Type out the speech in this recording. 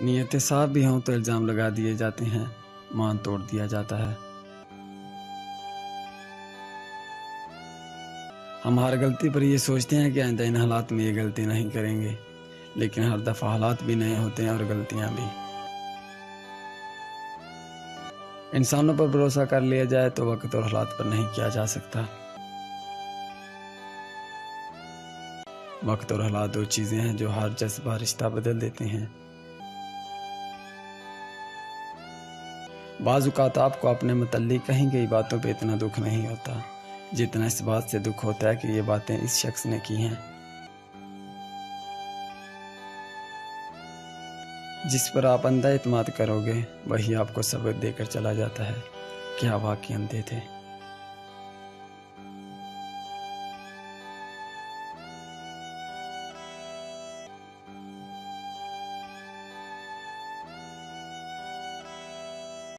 नीयतें साफ भी हों तो इल्ज़ाम लगा दिए जाते हैं, मान तोड़ दिया जाता है। हम हर गलती पर ये सोचते हैं कि आइंदा इन हालात में ये गलती नहीं करेंगे, लेकिन हर दफ़ा हालात भी नए होते हैं और गलतियाँ भी। इंसानों पर भरोसा कर लिया जाए तो वक्त और हालात पर नहीं किया जा सकता। वक्त और हालात दो चीज़ें हैं जो हर जज्बा रिश्ता बदल देते हैं। बाज़ औक़ात आपको अपने मुतल्लिक़ कही गई बातों पे इतना दुख नहीं होता जितना इस बात से दुख होता है कि ये बातें इस शख्स ने की हैं, जिस पर आप अंधा एतमाद करोगे वही आपको सबक देकर चला जाता है। क्या वाक़ई अंधे थे।